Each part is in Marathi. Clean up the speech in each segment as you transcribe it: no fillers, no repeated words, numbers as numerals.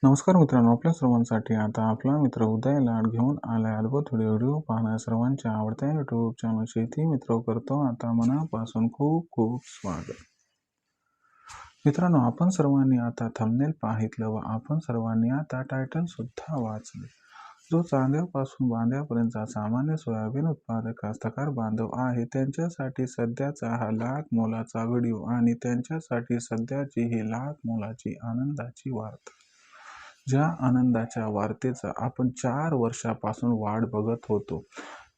नमस्कार मित्रांनो, आपल्या सर्वांसाठी आता आपला मित्र उदय लाड घेऊन आलाय अद्भुत व्हिडिओ पाहणाऱ्या सर्वांच्या आवडत्या यूट्यूब चॅनल शेती मित्र करतो आता मनापासून खूप खूप स्वागत. मित्रांनो, आपण सर्वांनी आता थंबनेल पाहितलं व आपण सर्वांनी आता टायटल सुद्धा वाचले. जो चांद्यापासून बांध्यापर्यंतचा सामान्य सोयाबीन उत्पादक कास्तकार बांधव आहे त्यांच्यासाठी सध्याचा हा लाख मोलाचा व्हिडिओ आणि त्यांच्यासाठी सध्याची ही लाख मोलाची आनंदाची वार्ता. ज्या आनंदाच्या वार्तेचा आपण 4 वर्षापासून वाट बघत होतो,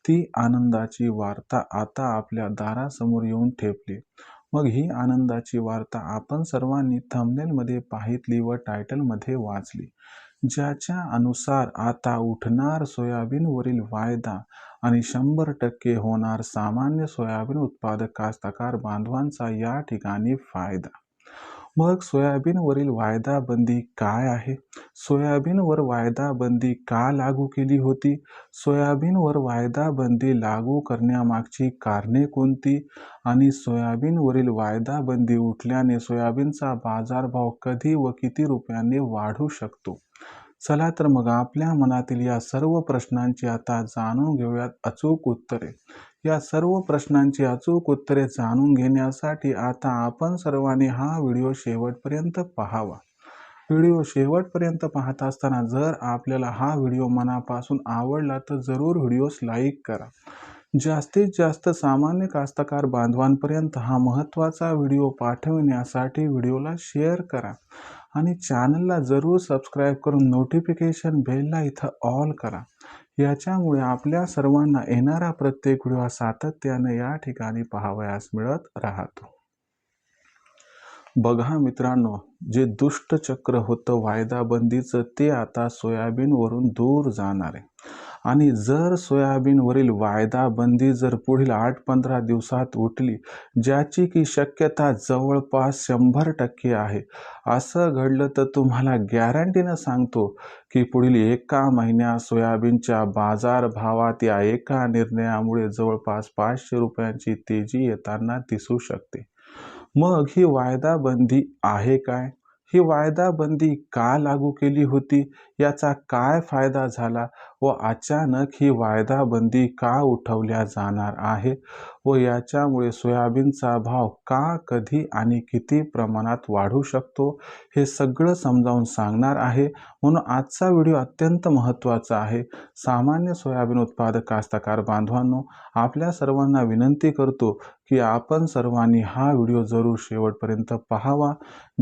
ती आनंदाची वार्ता आता आपल्या दारासमोर येऊन ठेपली. मग ही आनंदाची वार्ता आपण सर्वांनी थंबनेलमध्ये पाहितली व टायटलमध्ये वाचली, ज्याच्या अनुसार आता उठणार सोयाबीनवरील वायदा आणि 100% होणार सामान्य सोयाबीन उत्पादक कास्तकार बांधवांचा या ठिकाणी फायदा. मग सोयाबीनवरील वायदा बंदी काय आहे? सोयाबीनवर वायदा बंदी का लागू केली होती? सोयाबीनवर वायदा बंदी लागू करण्यामागची कारणे कोणती? आणि सोयाबीनवरील वायदा बंदी उठल्याने सोयाबीनचा बाजारभाव कधी व किती रुपयांनी वाढू शकतो? चला तर मग आपल्या मनातील या सर्व प्रश्नांची आता जाणून घेऊयात अचूक उत्तरे. या सर्व प्रश्नांची अचूक उत्तरे जाणून घेण्यासाठी आता आपण सर्वांनी हा व्हिडिओ शेवटपर्यंत पाहावा. व्हिडिओ शेवटपर्यंत पाहत असताना जर आपल्याला हा व्हिडिओ मनापासून आवडला तर जरूर व्हिडिओस लाईक करा. जास्तीत जास्त सामान्य कास्तकार बांधवांपर्यंत हा महत्त्वाचा व्हिडिओ पाठविण्यासाठी व्हिडिओला शेअर करा आणि चॅनलला जरूर सबस्क्राईब करून नोटिफिकेशन बेलला इथं ऑल करा. याच्यामुळे आपल्या सर्वांना येणारा प्रत्येक व्हिडिओ सातत्याने या ठिकाणी पाहावयास मिळत राहतो. बघा मित्रांनो, जे दुष्ट चक्र होतं वायदा बंदीचं ते आता सोयाबीनवरून दूर जाणार आहे. आणि जर सोयाबीनवरील वायदा बंदी जर पुढील 8-15 दिवसात उठली, ज्याची की शक्यता जवळपास 100% आहे, असं घडलं तर तुम्हाला गॅरंटीनं सांगतो की पुढील एका महिन्यात सोयाबीनच्या बाजारभावात या एका निर्णयामुळे जवळपास 500 रुपयांची तेजी येताना दिसू शकते. मग ही वायदा बंदी आहे काय? ही वायदा बंदी का लागू केली होती? याचा काय फायदा झाला व अचानक ही वायदा बंदी का उठवल्या जाणार आहे व याच्यामुळे सोयाबीनचा भाव का, कधी आणि किती प्रमाणात वाढू शकतो, हे सगळं समजावून सांगणार आहे. म्हणून आजचा व्हिडिओ अत्यंत महत्त्वाचा आहे. सामान्य सोयाबीन उत्पादक कास्तकार बांधवांनो, आपल्या सर्वांना विनंती करतो की आपण सर्वांनी हा व्हिडिओ जरूर शेवटपर्यंत पाहावा,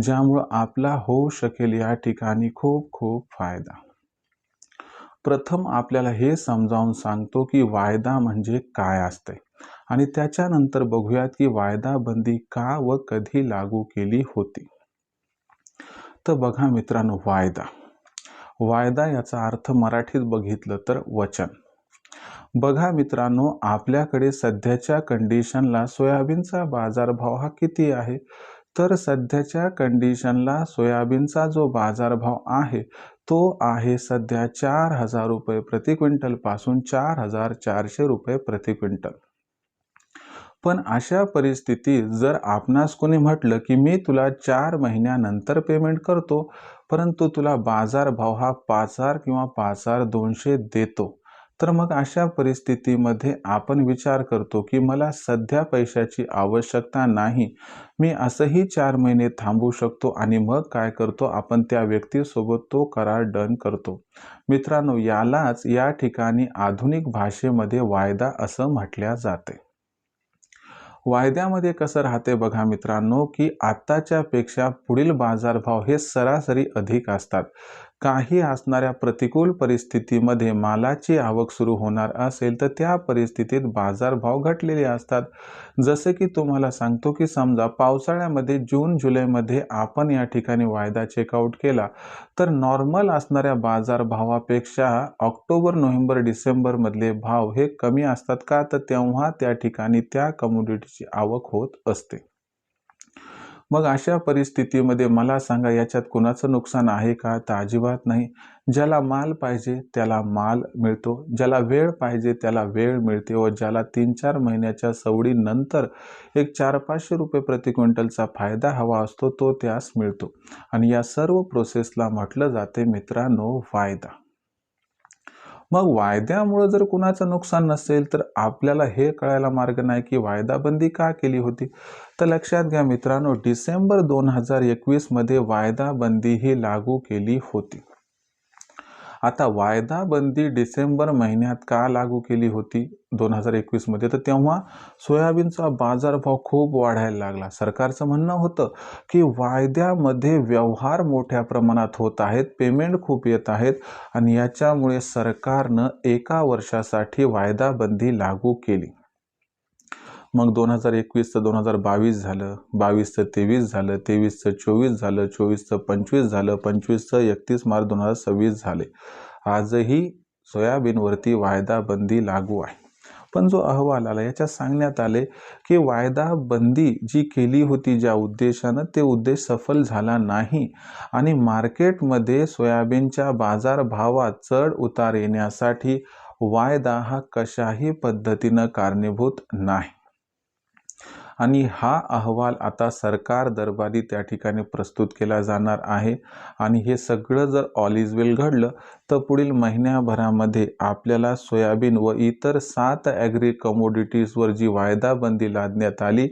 ज्यामुळं आपला होऊ शकेल या ठिकाणी खूप खूप फायदा. प्रथम आपल्याला हे समजावून सांगतो की वायदा म्हणजे काय असते आणि त्याच्यानंतर बघूयात की वायदा बंदी का व कधी लागू केली होती. तर बघा मित्रांनो, वायदा याचा अर्थ मराठीत बघितलं तर वचन. बघा मित्रांनो, आपल्याकडे सध्याच्या कंडिशनला सोयाबीनचा बाजारभाव हा किती आहे? तर सध्याच्या कंडिशनला सोयाबीनचा जो बाजारभाव आहे तो आहे सध्या 4,000 रुपये प्रति क्विंटल पासून 4,400 रुपये प्रति क्विंटल. पण अशा परिस्थितीत जर आपणास कोणी म्हटलं की मी तुला 4 महिन्यानंतर पेमेंट करतो, परंतु तुला बाजारभाव हा 5,000 किंवा 5,200 देतो, तर मग अशा परिस्थितीमध्ये आपण विचार करतो की मला सध्या पैशाची आवश्यकता नाही, मी असंही 4 महिने थांबू शकतो आणि मग काय करतो, आपण त्या व्यक्तीसोबत तो करार डन करतो. मित्रांनो, यालाच या ठिकाणी आधुनिक भाषेमध्ये वायदा असं म्हटल्या जाते. वायद्यामध्ये कसं राहते बघा मित्रांनो, की आत्ताच्या पेक्षा पुढील बाजारभाव हे सरासरी अधिक असतात. काही असणाऱ्या प्रतिकूल परिस्थितीमध्ये मालाची आवक सुरू होणार असेल तर त्या परिस्थितीत बाजारभाव घटलेले असतात. जसे की तुम्हाला सांगतो की समजा पावसाळ्यामध्ये जून-जुलैमध्ये आपण या ठिकाणी वायदा चेकआउट केला तर नॉर्मल असणाऱ्या बाजारभावापेक्षा ऑक्टोबर, नोव्हेंबर, डिसेंबरमधले भाव हे कमी असतात. का तर तेव्हा त्या ठिकाणी त्या कमोडिटीची आवक होत असते. मग अशा परिस्थितीमध्ये मला सांगा, याच्यात कुणाचं नुकसान आहे का? तर अजिबात नाही. ज्याला माल पाहिजे त्याला माल मिळतो, ज्याला वेळ पाहिजे त्याला वेळ मिळते व ज्याला 3-4 महिन्याच्या सवडीनंतर एक 400-500 रुपये प्रति क्विंटलचा फायदा हवा असतो तो त्यास मिळतो. आणि या सर्व प्रोसेसला म्हटलं जाते मित्रांनो वायदा. मग वायद्यामुळे जर कुणाचं नुकसान नसेल तर आपल्याला हे कळायला मार्ग नाही की वायदाबंदी का केली होती. तर लक्षात घ्या मित्रांनो, डिसेंबर 2021 मध्ये वायदाबंदी ही लागू केली होती. आता वायदाबंदी डिसेंबर महिन्यात का लागू केली होती 2021 मध्ये? तर तेव्हा सोयाबीनचा बाजारभाव खूप वाढायला लागला. सरकारचं म्हणणं होतं की वायद्यामध्ये व्यवहार मोठ्या प्रमाणात होत आहेत, पेमेंट खूप येत आहेत आणि याच्यामुळे सरकारनं 1 वर्षासाठी वायदाबंदी लागू केली. मग 2021चं 2022 झालं, 22चं 23 झालं, 23चं 24 झालं, 24चं 25 झालं, 25चं 31 मार्च 2026 झाले. आजही सोयाबीनवरती वायदाबंदी लागू आहे. पण जो अहवाल आला याच्यात सांगण्यात आले की वायदाबंदी जी केली होती ज्या उद्देशानं, ते उद्देश सफल झाला नाही आणि मार्केटमध्ये सोयाबीनच्या बाजारभावात चढ उतार येण्यासाठी वायदा हा कशाही पद्धतीनं कारणीभूत नाही. आणि हा अहवाल आता सरकार दरबारी त्या ठिकाणी प्रस्तुत केला जाणार आहे. आणि हे सगळं जर ऑल इज वेल घडलं तर पुढील महिन्याभरामध्ये आपल्याला सोयाबीन व इतर 7 ॲग्री कमोडिटीजवर जी वायदाबंदी लादण्यात आली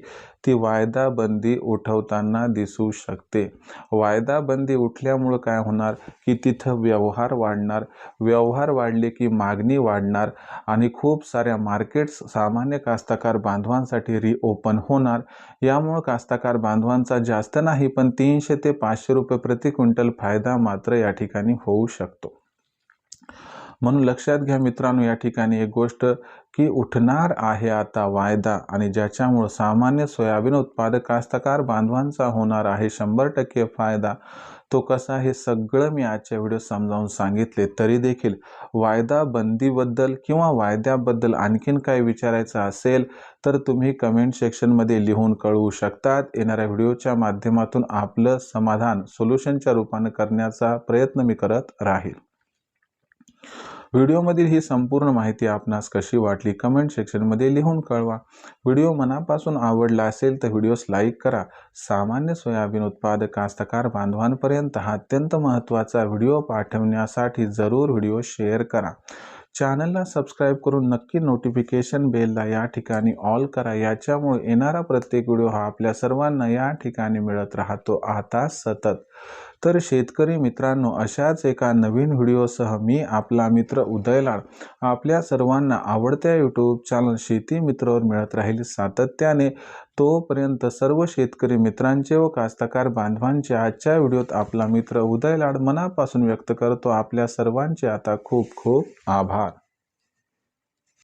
ती वायदाबंदी उठवताना दिसू शकते. वायदाबंदी उठल्यामुळं काय होणार की तिथं व्यवहार वाढणार, व्यवहार वाढले की मागणी वाढणार आणि खूप साऱ्या मार्केट्स सामान्य कास्तकार बांधवांसाठी रिओपन होणार. यामुळं कास्तकार बांधवांचा जास्त नाही पण 300 ते 500 रुपये प्रति क्विंटल फायदा मात्र या ठिकाणी होऊ शकतो. म्हणून लक्षात घ्या मित्रांनो, या ठिकाणी एक गोष्ट की उठणार आहे आता वायदा आणि ज्याच्यामुळे सामान्य सोयाबीन उत्पादक कास्तकार बांधवांचा होणार आहे 100% फायदा. तो कसा हे सगळं मी आजच्या व्हिडिओ समजावून सांगितले. तरी देखील वायदाबंदीबद्दल किंवा वायद्याबद्दल आणखीन काय विचारायचं असेल तर तुम्ही कमेंट सेक्शनमध्ये लिहून कळवू शकतात. येणाऱ्या व्हिडिओच्या माध्यमातून आपलं समाधान सोल्युशनच्या रूपाने करण्याचा प्रयत्न मी करत राहील. व्हिडिओमधील ही संपूर्ण माहिती आपणास कशी वाटली कमेंट सेक्शनमध्ये लिहून कळवा. व्हिडिओ मनापासून आवडला असेल तर व्हिडिओस लाईक करा. सामान्य सोयाबीन उत्पादक कास्तकार बांधवांपर्यंत हा अत्यंत महत्त्वाचा व्हिडिओ पाठवण्यासाठी जरूर व्हिडिओ शेअर करा. चॅनलला सबस्क्राईब करून नक्की नोटिफिकेशन बेलला या ठिकाणी ऑल करा. याच्यामुळे येणारा प्रत्येक व्हिडिओ हा आपल्या सर्वांना या ठिकाणी मिळत राहतो आता सतत. तर शेतकरी मित्रांनो, अशाच एका नवीन व्हिडिओसह मी आपला मित्र उदय लाड आपल्या सर्वांना आवडत्या यूट्यूब चॅनल शेती मित्रवर मिळत राहील सातत्याने. तोपर्यंत सर्व शेतकरी मित्रांचे व कास्तकार बांधवांचे आजच्या व्हिडिओत आपला मित्र उदय लाड मनापासून व्यक्त करतो. आपल्या सर्वांचे आता खूप खूप आभार.